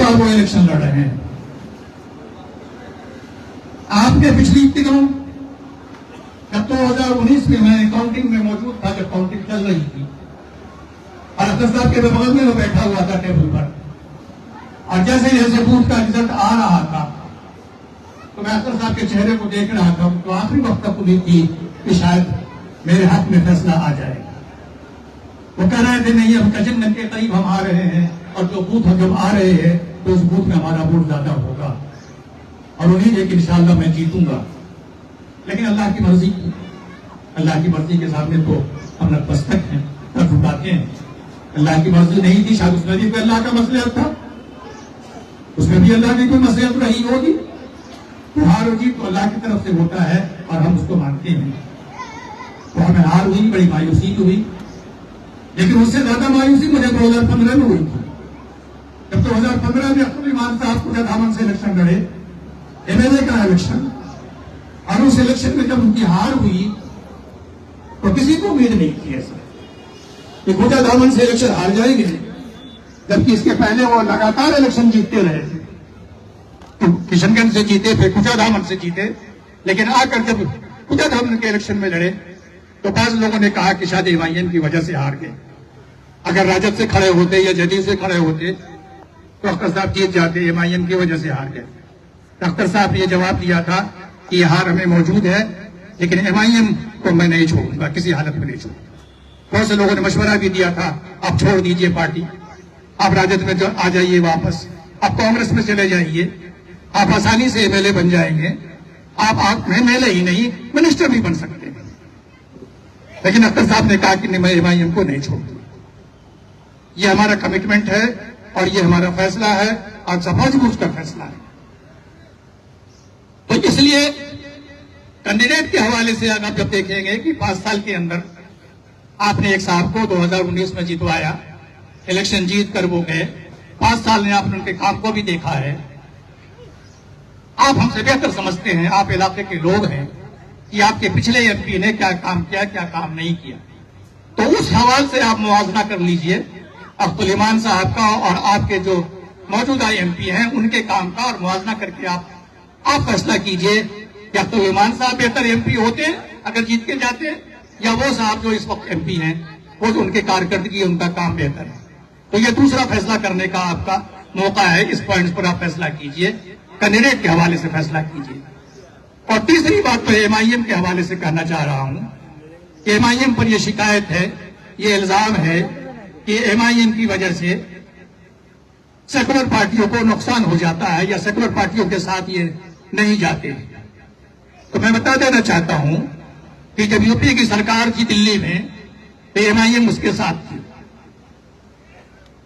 बार वो इलेक्शन लड़ रहे हैं। आपने पिछली दिनों जब 2019 में मैं काउंटिंग में मौजूद था, जब काउंटिंग चल रही थी और अख्तर साहब के बगल में वो बैठा हुआ था टेबल पर, और जैसे जैसे बूथ का रिजल्ट आ रहा था तो मैं अख्तर साहब के चेहरे को देख रहा था। तो आखिरी वक्त तक उम्मीद थी कि शायद मेरे हाथ में फैसला आ जाएगा। वो कह रहे थे नहीं, अब कजिन के करीब हम आ रहे हैं और जो बूथ जब आ रहे हैं तो उस बूथ में हमारा वोट ज्यादा होगा और उन्हीं है कि इंशाअल्लाह मैं जीतूंगा। लेकिन अल्लाह की मर्जी के सामने तो हम नतमस्तक हैं, सर झुकाते हैं। अल्लाह की मर्जी नहीं थी, शायद उसमें भी अल्लाह का मसलियत था, उसमें भी अल्लाह की कोई मसलियत रही होगी। तो हार और जीत तो अल्लाह की तरफ से होता है और हम उसको मानते हैं। तो हमें हार हुई, बड़ी मायूसी हुई, लेकिन उससे ज्यादा मायूसी मुझे 2015 में हुई थी, जब 2015 में अब्दुल इमान साहब पूजा दामन से इलेक्शन लड़े, एमएलए का इलेक्शन, और उस इलेक्शन में जब उनकी हार हुई तो किसी को उम्मीद नहीं थी ऐसा कि पूजा दामन से इलेक्शन हार जाएंगे, जबकि इसके पहले वो लगातार इलेक्शन जीतते रहे थे। तो किशनगंज से जीते, फिर पूजा दामन से जीते, लेकिन आकर जब पूजा दामन के इलेक्शन में लड़े तो बाज लोगों ने कहा कि शायद एमआईएम की वजह से हार गए। अगर राजद से खड़े होते या जदयू से खड़े होते तो अख्तर साहब जीत जाते, एमआईएम की वजह से हार गए। अख्तर साहब ने यह जवाब दिया था कि यह हार हमें मौजूद है, लेकिन एमआईएम को मैं नहीं छोड़ूंगा, किसी हालत में नहीं छोड़ूंगा। बहुत से लोगों ने मशवरा भी दिया था, आप छोड़ दीजिए पार्टी, आप राजद में आ जाइए वापस, आप कांग्रेस में चले जाइए, आप आसानी से एमएलए बन जाएंगे, आप एमएलए ही नहीं मिनिस्टर भी बन सकते हैं। लेकिन अख्तर साहब ने कहा कि मैं एमआईएम को नहीं छोड़ूंगा, ये हमारा कमिटमेंट है और ये हमारा फैसला है, और समझबूझ का फैसला है। तो इसलिए कैंडिडेट के हवाले से आप जब देखेंगे कि 5 साल के अंदर आपने एक साहब को 2019 में जितवाया, इलेक्शन जीत कर वो गए, 5 साल में आपने उनके काम को भी देखा है। आप हमसे बेहतर समझते हैं, आप इलाके के लोग हैं, कि आपके पिछले एमपी ने क्या काम किया, क्या काम नहीं किया। तो उस हवाले से आप मुआवजा कर लीजिए अब्दुल इमान साहब का और आपके जो मौजूदा एमपी हैं उनके काम का, और मुआवजा करके आप फैसला कीजिए कि अब्दुल इमान साहब बेहतर एमपी होते अगर जीत के जाते, या वो साहब जो इस वक्त एमपी हैं वो जो उनके कारकर्दगी, उनका काम बेहतर है। तो ये दूसरा फैसला करने का आपका मौका है, इस पॉइंट पर आप फैसला कीजिए, कैंडिडेट के हवाले से फैसला कीजिए। और तीसरी बात तो एमआईएम के हवाले से कहना चाह रहा हूं कि एमआईएम पर यह शिकायत है, ये इल्जाम है कि एमआईएम की वजह से सेकुलर पार्टियों को नुकसान हो जाता है, या सेकुलर पार्टियों के साथ ये नहीं जाते। तो मैं बता देना चाहता हूं कि जब यूपी की सरकार थी दिल्ली में तो एमआईएम उसके साथ थी।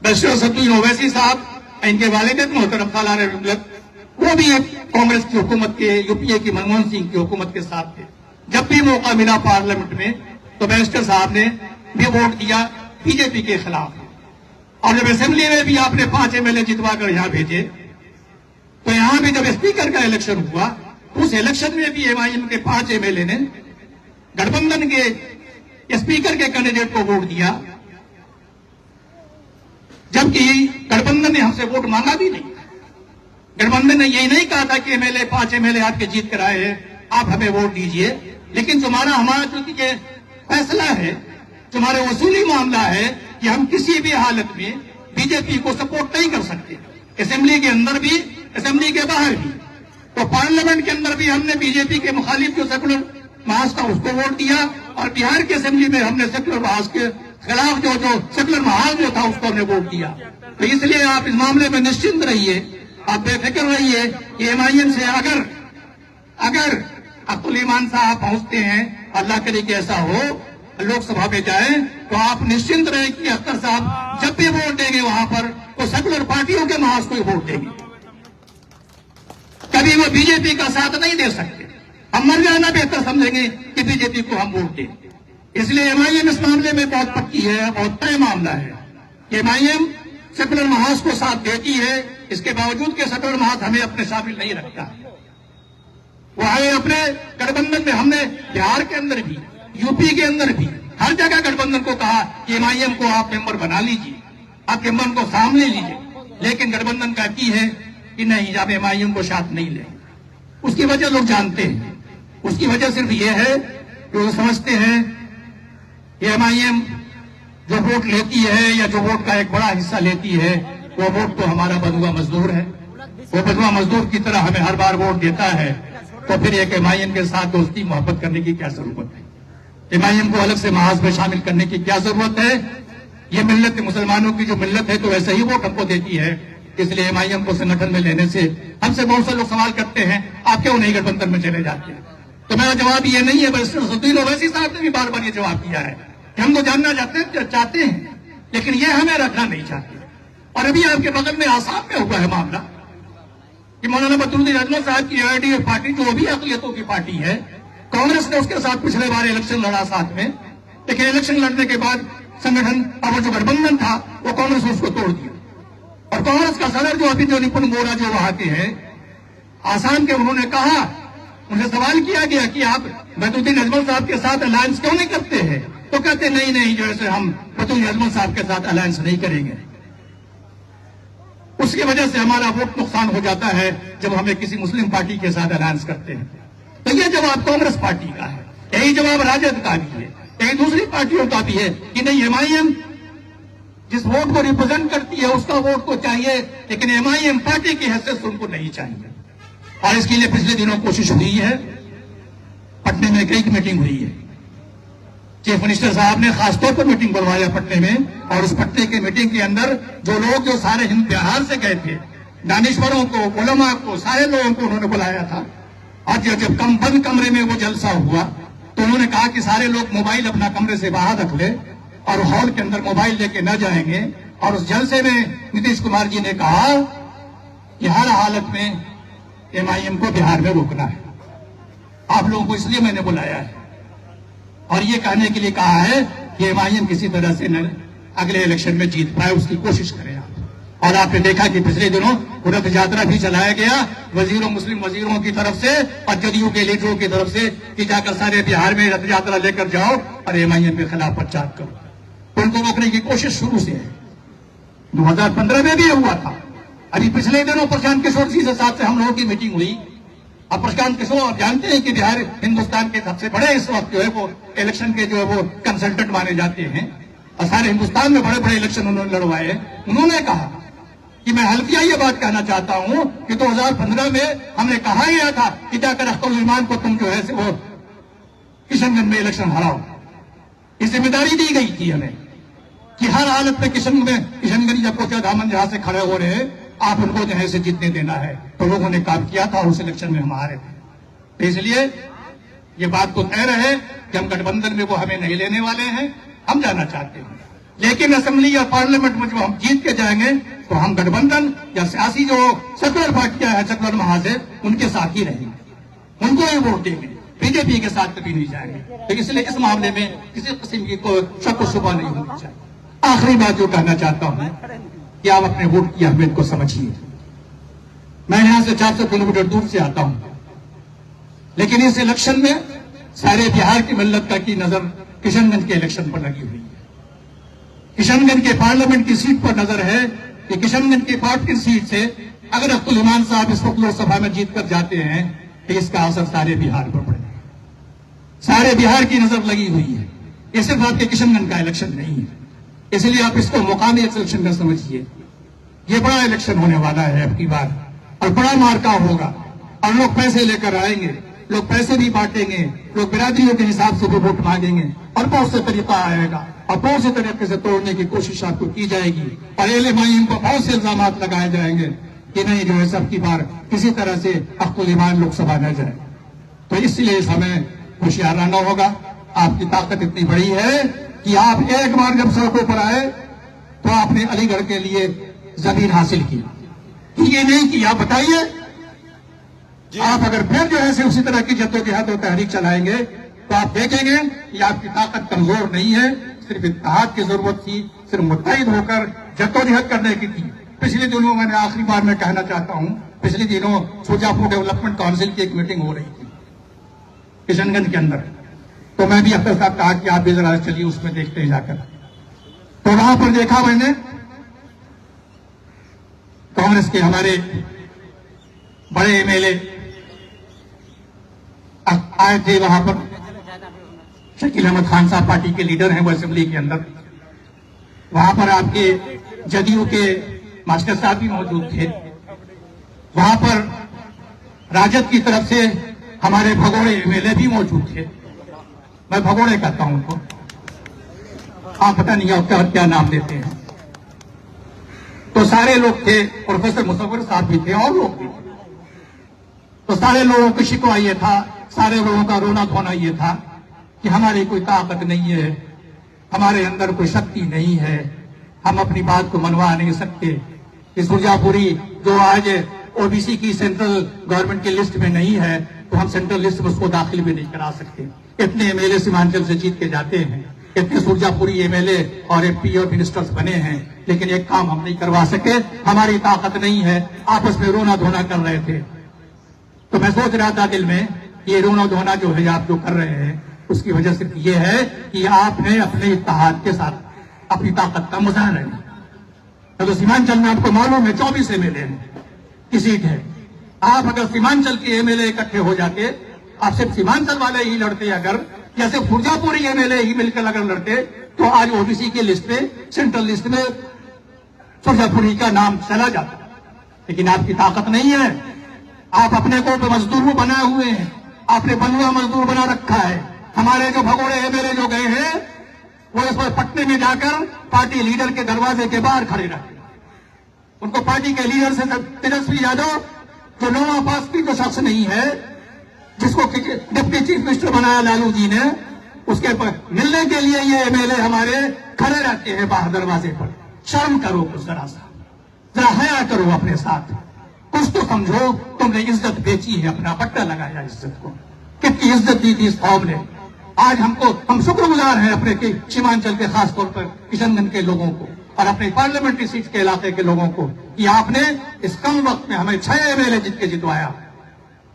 बैरिस्टर असदुद्दीन ओवैसी साहब, इनके वालिद मोहतरम सालाना रिपब्लिक, वो भी एक कांग्रेस की हुकूमत के, यूपीए की मनमोहन सिंह की हुकूमत के साथ थे। जब भी मौका मिला पार्लियामेंट में तो बैरिस्टर साहब ने भी वोट दिया बीजेपी के खिलाफ, और जब असेंबली में भी आपने 5 एमएलए जितवा कर यहां भेजे, तो यहां भी जब स्पीकर का इलेक्शन हुआ तो उस इलेक्शन में भी एमआईएम के 5 एमएलए ने गठबंधन के स्पीकर के कैंडिडेट को वोट दिया, जबकि गठबंधन ने हमसे वोट मांगा भी नहीं। गठबंधन ने यही नहीं कहा था कि 5 एमएलए आपके जीत कर आए हैं, आप हमें वोट दीजिए, लेकिन हमारा चूंकि ये फैसला है, तुम्हारे वसूली मामला है कि हम किसी भी हालत में बीजेपी को सपोर्ट नहीं कर सकते, असेंबली के अंदर भी, असेंबली के बाहर भी। तो पार्लियामेंट के अंदर भी हमने बीजेपी के मुखालिफ जो सेकुलर महाज था उसको वोट दिया, और बिहार की असेंबली में हमने सेकुलर महाज के खिलाफ जो सेकुलर महाज जो था उसको हमने वोट दिया। तो इसलिए आप इस मामले में निश्चिंत रहिए, आप बेफिक्र रहिए कि एमआईएम से अगर अब्दुल इमान साहब पहुंचते हैं, अल्लाह करे कि ऐसा हो, लोकसभा में जाए, तो आप निश्चिंत रहे कि अख्तर साहब जब भी वोट देंगे वहां पर तो सेकुलर पार्टियों के महाज को वोट देंगे, कभी वो बीजेपी का साथ नहीं दे सकते। हम मर जाना बेहतर समझेंगे कि बीजेपी को हम वोट दें। इसलिए एमआईएम इस मामले में बहुत पक्की है, बहुत तय मामला है कि एमआईएम सेकुलर महाज को साथ देती है, इसके बावजूद के सेकुलर महाज हमें अपने शामिल नहीं रखता। वो आए अपने गठबंधन में, हमने बिहार के अंदर भी, यूपी के अंदर भी हर जगह गठबंधन को कहा कि एमआईएम को आप मेंबर बना लीजिए, आप मेंबर को सामने लीजिए, लेकिन गठबंधन कहती है कि नहीं, आप एमआईएम को साथ नहीं लें। उसकी वजह लोग जानते हैं। उसकी वजह सिर्फ ये है कि वो समझते हैं कि एमआईएम जो वोट लेती है या जो वोट का एक बड़ा हिस्सा लेती है, वो वोट तो हमारा बंधुआ मजदूर है। वो बंधुआ मजदूर की तरह हमें हर बार वोट देता है, तो फिर एक एमआईएम के साथ दोस्ती मोहब्बत करने की क्या जरूरत है? एमआईएम को अलग से महाज में शामिल करने की क्या जरूरत है? ये मिल्लत मुसलमानों की जो मिल्लत है, तो वैसे ही वोट हमको देती है। इसलिए एमआईएम को संगठन में लेने से हमसे बहुत से लोग सवाल करते हैं, आप क्यों नहीं गठबंधन में चले जाते हैं? तो मेरा जवाब ये नहीं है। बैरिस्टर ओवैसी साहब ने भी बार बार ये जवाब दिया है कि हम तो जानना चाहते हैं, लेकिन ये हमें रखना नहीं चाहते। और अभी आपके बगल में आसाम में हुआ है मामला कि मौलाना बदरुद्दीन अजमल साहब की AIDF पार्टी, जो भी अकलियतों की पार्टी है, कांग्रेस ने उसके साथ पिछले बार इलेक्शन लड़ा साथ में, लेकिन इलेक्शन लड़ने के बाद संगठन और जो गठबंधन था वो कांग्रेस ने उसको तोड़ दिया। और कांग्रेस का सदर जो अभी जो निपुण मोरा जो वहां के हैं आसाम के, उन्होंने कहा, उनसे सवाल किया गया कि आप बदरुद्दीन अजमल साहब के साथ अलायंस क्यों नहीं करते हैं? तो कहते नहीं, जो है हम बदरुद्दीन अजमल साहब के साथ अलायंस नहीं करेंगे। उसकी वजह से हमारा वोट नुकसान हो जाता है जब हमें किसी मुस्लिम पार्टी के साथ अलायंस करते हैं। तो यह जवाब कांग्रेस पार्टी का है, यही जवाब राजद का भी है, यही दूसरी पार्टियों का भी है कि नहीं, एमआईएम जिस वोट को रिप्रेजेंट करती है उसका वोट को चाहिए, लेकिन एमआईएम पार्टी की हैसियत से उनको नहीं चाहिए। और इसके लिए पिछले दिनों कोशिश हुई है, पटने में कई मीटिंग हुई है। चीफ मिनिस्टर साहब ने खासतौर पर मीटिंग बुलवाया पटने में, और उस पटने की मीटिंग के अंदर जो लोग जो सारे हिंद बिहार से गए थे, दानिश्वरों को, उलमा को, सारे लोगों को उन्होंने बुलाया था। और जब बंद कमरे में वो जलसा हुआ तो उन्होंने कहा कि सारे लोग मोबाइल अपना कमरे से बाहर रख ले और हॉल के अंदर मोबाइल लेके न जाएंगे। और उस जलसे में नीतीश कुमार जी ने कहा कि हर हालत में एमआईएम को बिहार में रोकना है। आप लोगों को इसलिए मैंने बुलाया है और ये कहने के लिए कहा है कि एमआईएम किसी तरह से अगले इलेक्शन में जीत पाए, उसकी कोशिश करें आप। और आपने देखा कि पिछले दिनों रथ यात्रा भी चलाया गया मुस्लिम वजीरों की तरफ से और जदयू के लीडरों की तरफ से कि जाकर सारे बिहार में रथ यात्रा लेकर जाओ और एमआईएम के खिलाफ प्रचार करो। उनको रोकने की कोशिश शुरू से है। 2015 में भी हुआ था। अभी पिछले दिनों प्रशांत किशोर जी के साथ से हम लोगों की मीटिंग हुई। अब प्रशांत किशोर आप जानते हैं कि बिहार हिंदुस्तान के सबसे बड़े इस वक्त जो है वो इलेक्शन के जो है वो कंसल्टेंट माने जाते हैं और सारे हिंदुस्तान में बड़े बड़े इलेक्शन उन्होंने लड़वाए। उन्होंने कहा कि मैं हल्फिया ये बात कहना चाहता हूं कि 2015 में हमने कहा गया था कि जाकर अख्तरुल इमान को तुम जो है वो किशनगंज में इलेक्शन हराओ। ये जिम्मेदारी दी गई थी हमें कि हर हालत में किशनगंज या कोचा धामन जहां से खड़े हो रहे हैं आप उनको जो है से जीतने देना है। तो लोगों ने काम किया था, उस इलेक्शन में हम हारे थे। तो इसलिए ये बात तो तय रहे कि हम गठबंधन में वो हमें नहीं लेने वाले हैं, हम जाना चाहते हैं। लेकिन असेंबली या पार्लियामेंट में जब हम जीत के जाएंगे तो हम गठबंधन या सियासी जो सेकुलर पार्टियां हैं, सेकुलर महासभा, उनके साथ ही रहेंगे, उनको ही वोट देंगे, बीजेपी के साथ कभी नहीं जाएंगे। तो इसलिए इस मामले में किसी किस्म की कोई शक व शुबा नहीं होनी चाहिए। आखिरी बात जो कहना चाहता हूं कि आप अपने वोट की अहमियत को समझिए। मैं यहां से 400 किलोमीटर दूर से आता हूं, लेकिन इस इलेक्शन में सारे बिहार की मिल्लत का की नजर किशनगंज के इलेक्शन पर लगी हुई है। किशनगंज के पार्लियामेंट की सीट पर नजर है कि किशनगंज की पार्टी सीट से अगर अख्तरुल इमान साहब इस वक्त लोकसभा में जीत कर जाते हैं तो इसका असर सारे बिहार पर पड़ेगा। सारे बिहार की नजर लगी हुई है। ये सिर्फ आपके किशनगंज का इलेक्शन नहीं है, इसलिए आप इसको मुकामी इलेक्शन न समझिए। ये बड़ा इलेक्शन होने वाला है अब की बार और बड़ा मार्का होगा और लोग पैसे लेकर आएंगे, लोग पैसे भी बांटेंगे, लोग बिरादरियों के हिसाब से भी वोट मांगेंगे और बहुत से तरीका आएगा और बहुत से तरीके से तोड़ने की कोशिश आपको की जाएगी और एमआईएम को बहुत से इल्जाम लगाए जाएंगे कि नहीं जो है सब की बार किसी तरह से अख्तरुल इमान लोकसभा न जाए। तो इसलिए हमें होशियार रहना होगा। आपकी ताकत इतनी बड़ी है कि आप एक बार जब सड़कों पर आए तो आपने अलीगढ़ के लिए जमीन हासिल की, ये नहीं कि आप बताइए आप अगर फिर जो है उसी तरह की जद्दोजहद और तहरीक चलाएंगे तो आप देखेंगे कि आपकी ताकत कमजोर नहीं है। सिर्फ इत्तेहाद की जरूरत थी, सिर्फ मुत्तहिद होकर जद्दोजहद करने की थी। पिछले दिनों मैंने आखिरी बार मैं कहना चाहता हूं, पिछले दिनों सुजापुर डेवलपमेंट काउंसिल की एक मीटिंग हो रही थी किशनगंज के अंदर, तो मैं भी अख्तर साहब कहा कि आप भी जरा चलिए उसमें देखते हैं जाकर। तो वहां पर देखा मैंने कांग्रेस के हमारे बड़े एमएलए आए थे वहां पर। शकील अहमद खान साहब पार्टी के लीडर हैं वो असेंबली के अंदर। वहां पर आपके जदयू के मास्टर साहब भी मौजूद थे। वहां पर राजद की तरफ से हमारे भगोड़े एमएलए भी मौजूद थे। मैं भगोड़े कहता हूं उनको, आप पता नहीं आप क्या नाम देते हैं। तो सारे लोग थे, प्रोफेसर मुसव्विर साहब भी थे और लोग भी थे। तो सारे लोगों की शिकवा ये था, सारे लोगों का रोना धोना ये था कि हमारी कोई ताकत नहीं है, हमारे अंदर कोई शक्ति नहीं है, हम अपनी बात को मनवा नहीं सकते। कि सुरजापुरी जो आज ओबीसी की सेंट्रल गवर्नमेंट की लिस्ट में नहीं है, तो हम सेंट्रल लिस्ट में उसको दाखिल भी नहीं करा सकते। इतने एमएलए सीमांचल से जीत के जाते हैं, इतने सुरजापुरी एमएलए और एमपी और मिनिस्टर्स बने हैं, लेकिन एक काम हम नहीं करवा सके, हमारी ताकत नहीं है। आपस में रोना धोना कर रहे थे। तो मैं सोच रहा था दिल में, ये रोना धोना जो है आप जो कर रहे हैं, उसकी वजह सिर्फ ये है कि आपने अपने इत्तेहाद के साथ अपनी ताकत का मुजाहरा नहीं। तो सीमांचल में आपको मालूम है 24 एमएलए की सीट है। आप अगर सीमांचल के एमएलए इकट्ठे हो जाते, आप सिर्फ सीमांचल वाले ही लड़ते, अगर या सिर्फ सुरजापुरी एमएलए ही मिलकर अगर लड़ते, तो आज ओबीसी की लिस्ट में, सेंट्रल लिस्ट में सुरजापुरी का नाम चला जाता। लेकिन आपकी ताकत नहीं है। आप अपने को मजदूर बनाए हुए हैं, आपने बंधुआ मजदूर बना रखा है। हमारे जो भगोड़े एमएलए जो गए हैं, वो इस पर पटने में जाकर पार्टी लीडर के दरवाजे के बाहर खड़े रहे। उनको पार्टी के लीडर से तेजस्वी यादव जो नौवां पास की जो शख्स नहीं है, जिसको डिप्टी चीफ मिनिस्टर बनाया लालू जी ने, उसके पर मिलने के लिए ये एमएलए हमारे खड़े रहते हैं बाहर दरवाजे पर। शर्म करो कुछ, जरा हया करो अपने साथ, कुछ तो समझो। तुमने इज्जत बेची है, अपना पट्टा लगाया इज्जत को। कितनी इज्जत दी थी इस कौम ने। आज हम शुक्रगुजार हैं अपने सीमांचल के, खासतौर पर किशनगंज के लोगों को और अपने पार्लियामेंट्री सीट के इलाके के लोगों को, कि आपने इस कम वक्त में हमें 6 एमएलए जीत के जितवाया।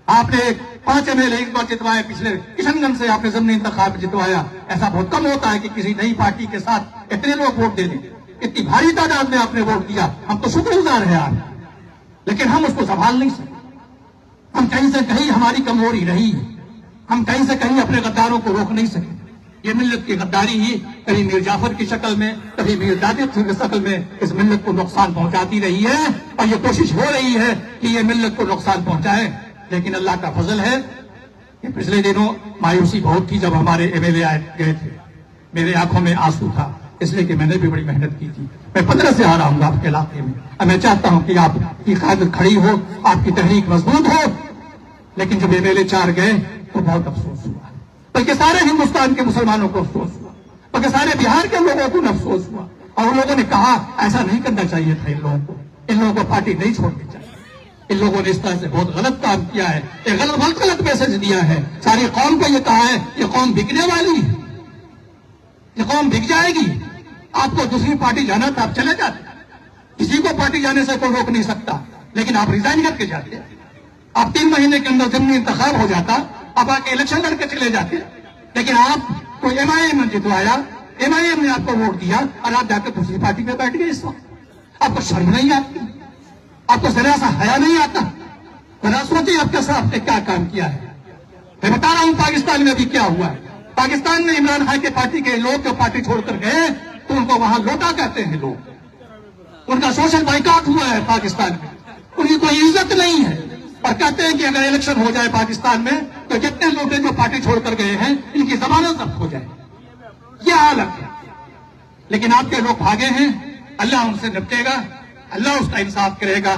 आपने 5 एमएलए इस बार जितवाए, पिछले किशनगंज से आपने जमीनी इंतखाब जितवाया। ऐसा बहुत कम होता है कि किसी नई पार्टी के साथ इतने लोग वोट दे दें। इतनी भारी तादाद में आपने वोट दिया, हम तो शुक्रगुजार हैं आप, लेकिन हम उसको संभाल नहीं सकते। हम कहीं से कहीं हमारी कमजोरी रही, हम कहीं से कहीं अपने गद्दारों को रोक नहीं सके। ये मिल्लत की गद्दारी ही कभी मीर जाफर की शक्ल में, कभी मीर जादिद की शक्ल में इस मिल्लत को नुकसान पहुंचाती रही है, और ये कोशिश हो रही है कि ये मिल्लत को नुकसान पहुंचाए। लेकिन अल्लाह का फजल है कि पिछले दिनों मायूसी बहुत थी जब हमारे एमएलए गए थे। मेरे आंखों में आंसू था, इसलिए कि मैंने भी बड़ी मेहनत की थी। मैं 15 से आ रहा हूँ आपके इलाके में, और मैं चाहता हूँ कि आपकी क़यादत खड़ी हो, आपकी तहरीक मजबूत हो। लेकिन जब एमएलए 4 गए तो बहुत अफसोस हुआ, बल्कि सारे हिंदुस्तान के मुसलमानों को अफसोस हुआ, बल्कि सारे बिहार के लोगों को अफसोस हुआ। और उन लोगों ने कहा ऐसा नहीं करना चाहिए था, इन लोगों को पार्टी नहीं छोड़नी चाहिए। इन लोगों ने इस तरह से बहुत गलत काम किया है, एक गलत मैसेज दिया है। सारी कौम को ये कहा है ये कौम बिकने वाली है, ये कौम बिक जाएगी। आपको दूसरी पार्टी जाना था, आप चले जाते, किसी को पार्टी जाने से कोई रोक नहीं सकता। लेकिन आप रिजाइन करके जाते, आप 3 महीने के अंदर जमीनी इंतखाब हो जाता, आप आके इलेक्शन लड़के चले जाते। लेकिन आपको एमआईएम ने जितवाया, एमआईएम ने आपको वोट दिया, और आप जाकर दूसरी पार्टी में बैठ गए। इस वक्त आपको शर्म नहीं आती, आपको जरा सा हया नहीं आता। जरा सोचिए आपके साथ आपने क्या काम किया है। मैं बता रहा हूं पाकिस्तान में अभी क्या हुआ है। पाकिस्तान में इमरान खान के पार्टी के लोग जो पार्टी छोड़कर गए, तो उनको वहां लोटा कहते हैं लोग। उनका सोशल बाइकआउट हुआ है पाकिस्तान में, उनकी कोई इज्जत नहीं है। और कहते हैं कि अगर इलेक्शन हो जाए पाकिस्तान में, तो जितने लोग जो पार्टी छोड़कर गए हैं, इनकी जमानत जब्त हो जाए। यह हालत है। लेकिन आपके लोग भागे हैं, अल्लाह उनसे निपटेगा, अल्लाह उसका इंसाफ करेगा।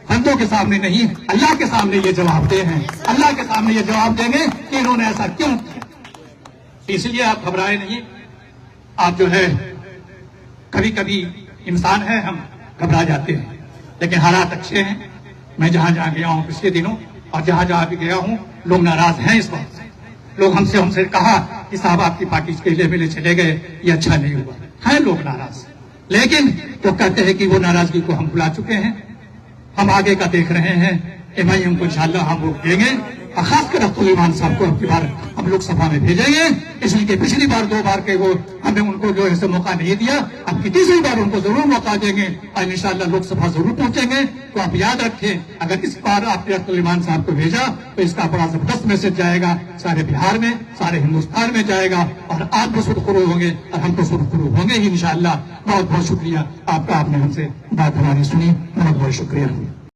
बंदों के सामने नहीं, अल्लाह के सामने ये जवाब दे हैं, अल्लाह के सामने ये जवाब देंगे कि इन्होंने ऐसा क्यों किया। इसलिए आप घबराए नहीं। आप जो है, कभी कभी इंसान है, हम घबरा जाते हैं, लेकिन हालात अच्छे हैं। मैं जहां जहां गया हूं पिछले दिनों, और जहां जहां भी गया हूं, लोग नाराज हैं इस बात से। लोग हमसे कहा कि साहब आपकी पार्टी के लिए मिले चले गए, ये अच्छा नहीं हुआ है। लोग नाराज, लेकिन वो कहते हैं कि वो नाराजगी को हम भुला चुके हैं, हम आगे का देख रहे हैं। एमआईएम को इंशाअल्लाह हम वोट देंगे, और खासकर अब्दुल ईमान साहब को अब की बार हम लोकसभा में भेजेंगे, इसलिए पिछली बार 2 बार के वो हमने उनको जो है मौका नहीं दिया, अब की तीसरी बार उनको जरूर मौका देंगे और इंशाअल्लाह लोकसभा जरूर पहुंचेंगे। तो आप याद रखें, अगर इस बार आपने अब्दुल ईमान साहब को भेजा तो इसका बड़ा जबरदस्त मैसेज जाएगा सारे बिहार में, सारे हिंदुस्तान में जाएगा और आप भी सुरखुरू होंगे और हम तो सुरखुरू होंगे ही इंशाअल्लाह। बहुत बहुत शुक्रिया आपका, आपने हमसे बात हमारी सुनी, बहुत बहुत शुक्रिया।